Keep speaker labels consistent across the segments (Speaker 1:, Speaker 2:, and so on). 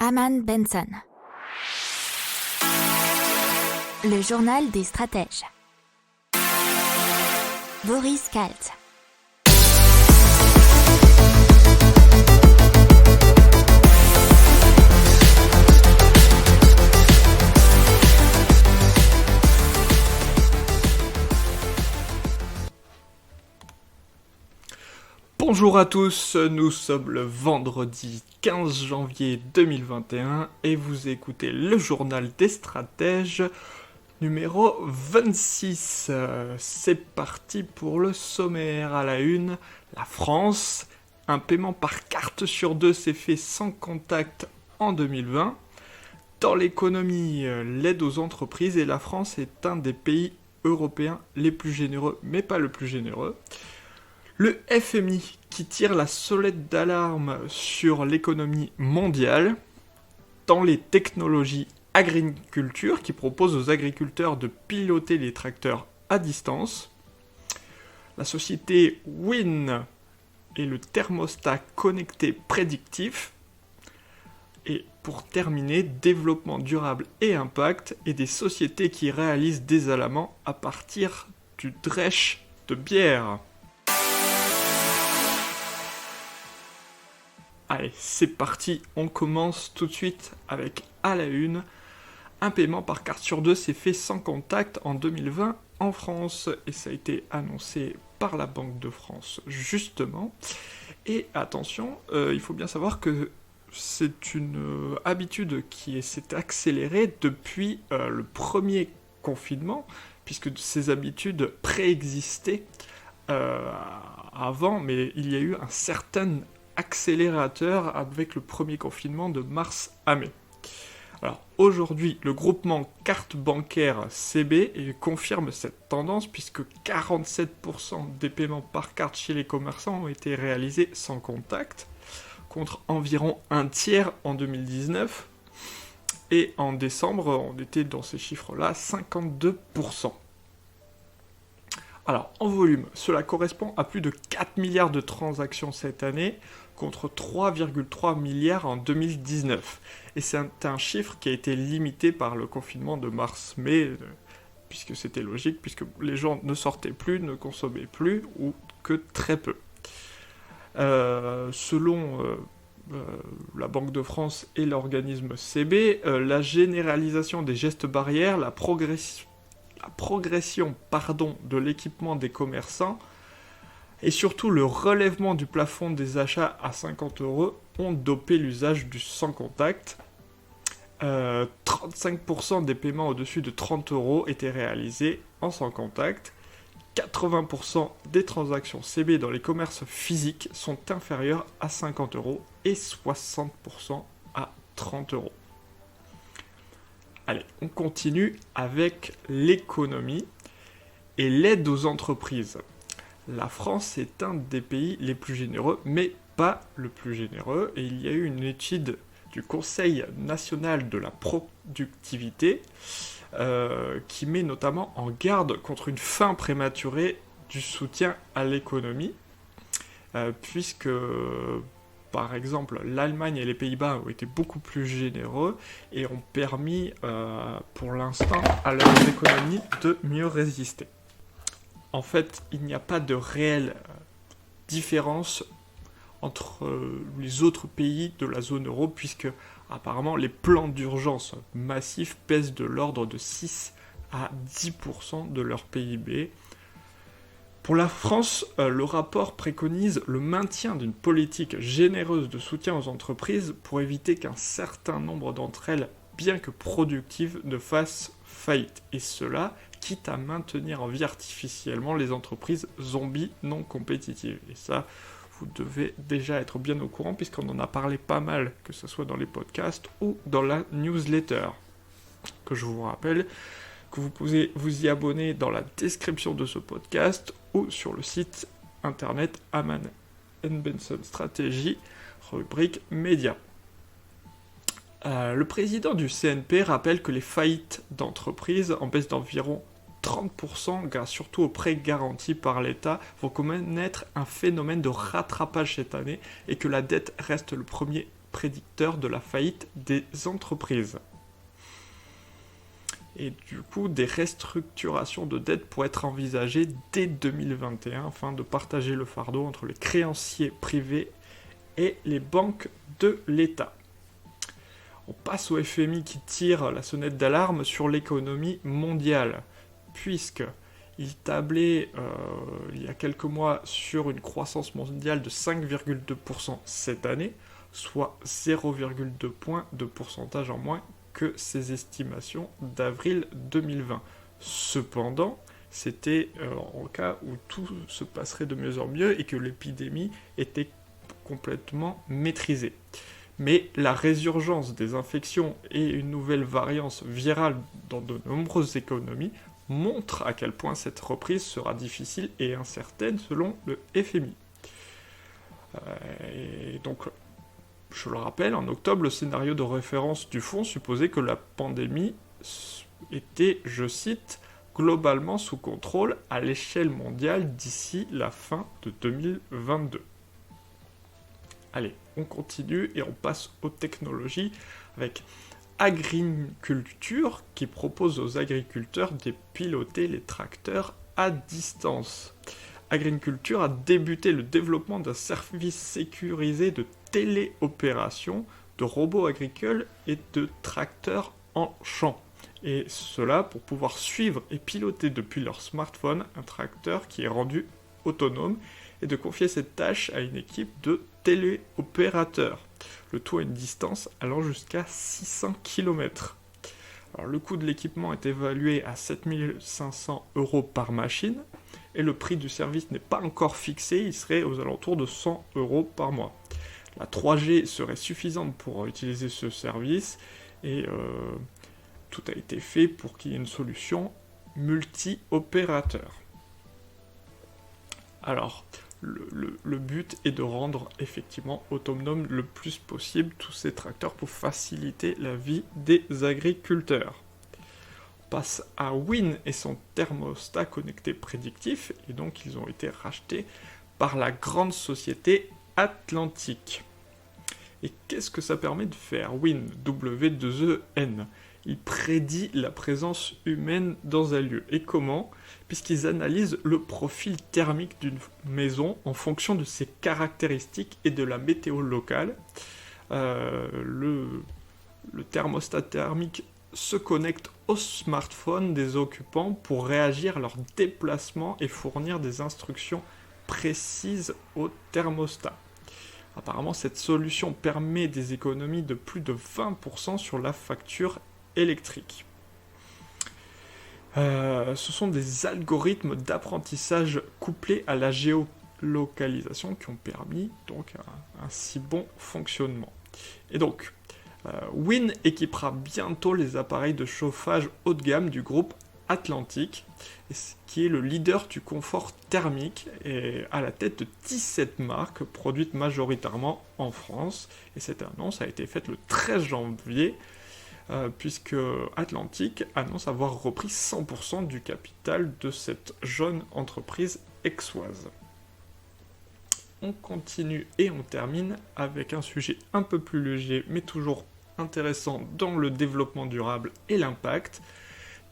Speaker 1: Aman Benson. Le journal des stratèges. Boris Kalt.
Speaker 2: Bonjour à tous, nous sommes le vendredi 15 janvier 2021 et vous écoutez le journal des stratèges numéro 26. C'est parti pour le sommaire. À la une, la France, un paiement par carte sur deux s'est fait sans contact en 2020. Dans l'économie, l'aide aux entreprises et la France est un des pays européens les plus généreux, mais pas le plus généreux. Le FMI qui tire la sonnette d'alarme sur l'économie mondiale. Dans les technologies agriculture qui propose aux agriculteurs de piloter les tracteurs à distance. La société Win et le thermostat connecté prédictif. Et pour terminer, développement durable et impact et des sociétés qui réalisent des alamans à partir du drèche de bière. Allez, c'est parti, on commence tout de suite avec à la une. Un paiement par carte sur deux s'est fait sans contact en 2020 en France et ça a été annoncé par la Banque de France justement. Et attention, il faut bien savoir que c'est une habitude qui s'est accélérée depuis le premier confinement, puisque ces habitudes préexistaient avant, mais il y a eu un certain accélérateur avec le premier confinement de mars à mai. Alors aujourd'hui, le groupement carte bancaire CB confirme cette tendance puisque 47% des paiements par carte chez les commerçants ont été réalisés sans contact, contre environ un tiers en 2019. Et en décembre, on était dans ces chiffres-là 52%. Alors, en volume, cela correspond à plus de 4 milliards de transactions cette année, contre 3,3 milliards en 2019. Et c'est un chiffre qui a été limité par le confinement de mars-mai, puisque c'était logique, puisque les gens ne sortaient plus, ne consommaient plus, ou que très peu. Selon la Banque de France et l'organisme CB, la généralisation des gestes barrières, la progression de l'équipement des commerçants et surtout le relèvement du plafond des achats à 50 € ont dopé l'usage du sans contact. 35% des paiements au-dessus de 30 € étaient réalisés en sans contact. 80% des transactions CB dans les commerces physiques sont inférieures à 50 € et 60% à 30 €. Allez, on continue avec l'économie et l'aide aux entreprises. La France est un des pays les plus généreux, mais pas le plus généreux. Et il y a eu une étude du Conseil national de la productivité qui met notamment en garde contre une fin prématurée du soutien à l'économie, puisque par exemple, l'Allemagne et les Pays-Bas ont été beaucoup plus généreux et ont permis, pour l'instant, à leurs économies de mieux résister. En fait, il n'y a pas de réelle différence entre les autres pays de la zone euro, puisque apparemment les plans d'urgence massifs pèsent de l'ordre de 6 à 10% de leur PIB. Pour la France, le rapport préconise le maintien d'une politique généreuse de soutien aux entreprises pour éviter qu'un certain nombre d'entre elles, bien que productives, ne fassent faillite. Et cela, quitte à maintenir en vie artificiellement les entreprises zombies non compétitives. Et ça, vous devez déjà être bien au courant puisqu'on en a parlé pas mal, que ce soit dans les podcasts ou dans la newsletter, que je vous rappelle que vous pouvez vous y abonner dans la description de ce podcast ou sur le site internet Aman Benson Stratégie, rubrique médias. Le président du CNP rappelle que les faillites d'entreprises, en baisse d'environ 30%, grâce surtout aux prêts garantis par l'État, vont connaître un phénomène de rattrapage cette année et que la dette reste le premier prédicteur de la faillite des entreprises. Et du coup, des restructurations de dettes pourraient être envisagées dès 2021 afin de partager le fardeau entre les créanciers privés et les banques de l'État. On passe au FMI qui tire la sonnette d'alarme sur l'économie mondiale, puisqu'il tablait il y a quelques mois sur une croissance mondiale de 5,2% cette année, soit 0,2 points de pourcentage en moins que ses estimations d'avril 2020. Cependant, c'était en cas où tout se passerait de mieux en mieux et que l'épidémie était complètement maîtrisée. Mais la résurgence des infections et une nouvelle variante virale dans de nombreuses économies montrent à quel point cette reprise sera difficile et incertaine selon le FMI. Et donc, je le rappelle, en octobre, le scénario de référence du fonds supposait que la pandémie était, je cite, globalement sous contrôle à l'échelle mondiale d'ici la fin de 2022. Allez, on continue et on passe aux technologies avec Agriculture qui propose aux agriculteurs de piloter les tracteurs à distance. Agriculture a débuté le développement d'un service sécurisé de téléopération de robots agricoles et de tracteurs en champ. Et cela pour pouvoir suivre et piloter depuis leur smartphone un tracteur qui est rendu autonome et de confier cette tâche à une équipe de téléopérateurs. Le tout à une distance allant jusqu'à 600 km. Alors, le coût de l'équipement est évalué à 7 500 € par machine et le prix du service n'est pas encore fixé, il serait aux alentours de 100 € par mois. La 3G serait suffisante pour utiliser ce service et tout a été fait pour qu'il y ait une solution multi-opérateur. Alors, le but est de rendre effectivement autonome le plus possible tous ces tracteurs pour faciliter la vie des agriculteurs. On passe à Win et son thermostat connecté prédictif, et donc ils ont été rachetés par la grande société Atlantic. Et qu'est-ce que ça permet de faire Win, W2EN. Il prédit la présence humaine dans un lieu. Et comment ? Puisqu'ils analysent le profil thermique d'une maison en fonction de ses caractéristiques et de la météo locale. Le thermostat thermique se connecte au smartphone des occupants pour réagir à leur déplacement et fournir des instructions précises au thermostat. Apparemment, cette solution permet des économies de plus de 20% sur la facture électrique. Ce sont des algorithmes d'apprentissage couplés à la géolocalisation qui ont permis donc un si bon fonctionnement. Et donc, Win équipera bientôt les appareils de chauffage haut de gamme du groupe Atlantic, qui est le leader du confort thermique et à la tête de 17 marques produites majoritairement en France. Et cette annonce a été faite le 13 janvier puisque Atlantic annonce avoir repris 100% du capital de cette jeune entreprise aixoise. On continue et on termine avec un sujet un peu plus léger mais toujours intéressant dans le développement durable et l'impact,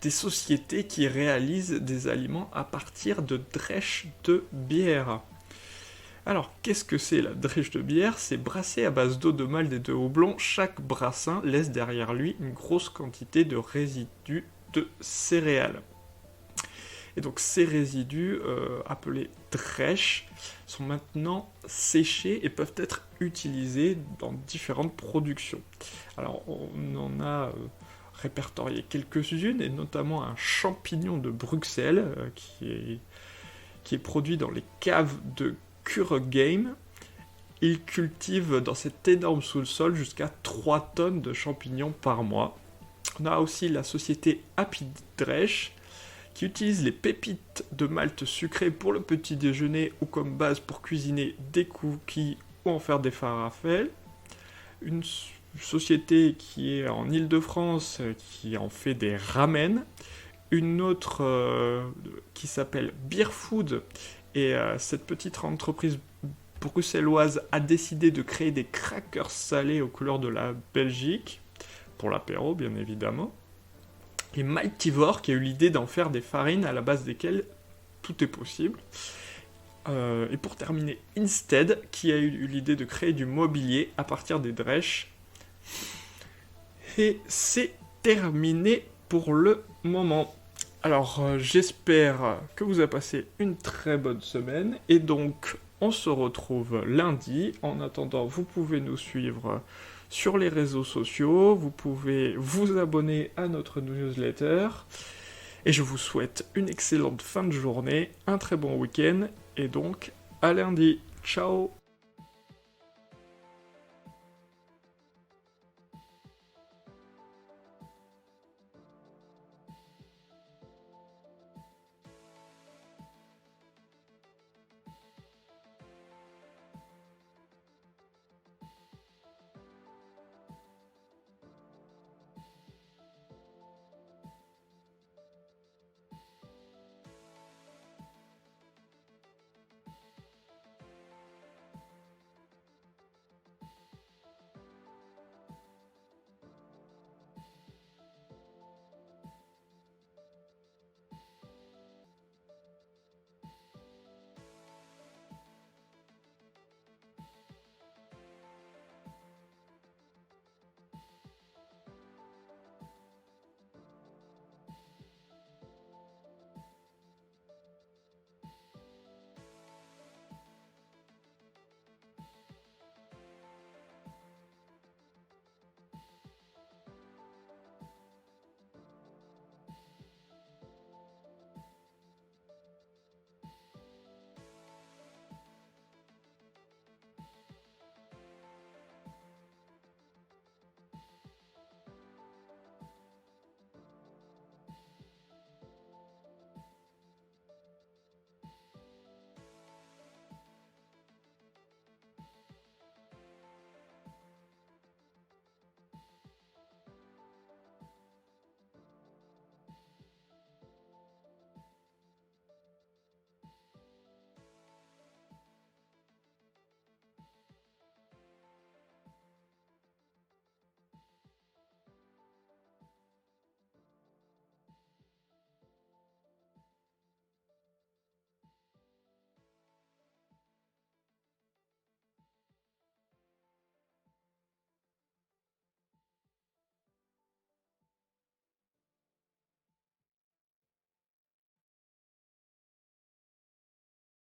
Speaker 2: des sociétés qui réalisent des aliments à partir de drèches de bière. Alors, qu'est-ce que c'est la drèche de bière ? C'est brassé à base d'eau de malt et de houblon. Chaque brassin laisse derrière lui une grosse quantité de résidus de céréales. Et donc ces résidus, appelés drèches, sont maintenant séchés et peuvent être utilisés dans différentes productions. Alors, on en a répertorié quelques-unes, et notamment un champignon de Bruxelles, qui est produit dans les caves de Kuregame. Il cultive dans cet énorme sous-sol jusqu'à 3 tonnes de champignons par mois. On a aussi la société Happy Drèche, qui utilise les pépites de malt sucré pour le petit déjeuner ou comme base pour cuisiner des cookies ou en faire des falafels. Une société qui est en Île-de-France qui en fait des ramen. Une autre qui s'appelle Beer Food. Et cette petite entreprise bruxelloise a décidé de créer des crackers salés aux couleurs de la Belgique, pour l'apéro bien évidemment. Et Mightyvore qui a eu l'idée d'en faire des farines à la base desquelles tout est possible. Et pour terminer, Instead qui a eu l'idée de créer du mobilier à partir des drèches. Et c'est terminé pour le moment. Alors j'espère que vous avez passé une très bonne semaine et donc on se retrouve lundi. En attendant, vous pouvez nous suivre sur les réseaux sociaux, vous pouvez vous abonner à notre newsletter et je vous souhaite une excellente fin de journée, un très bon week-end et donc à lundi. Ciao.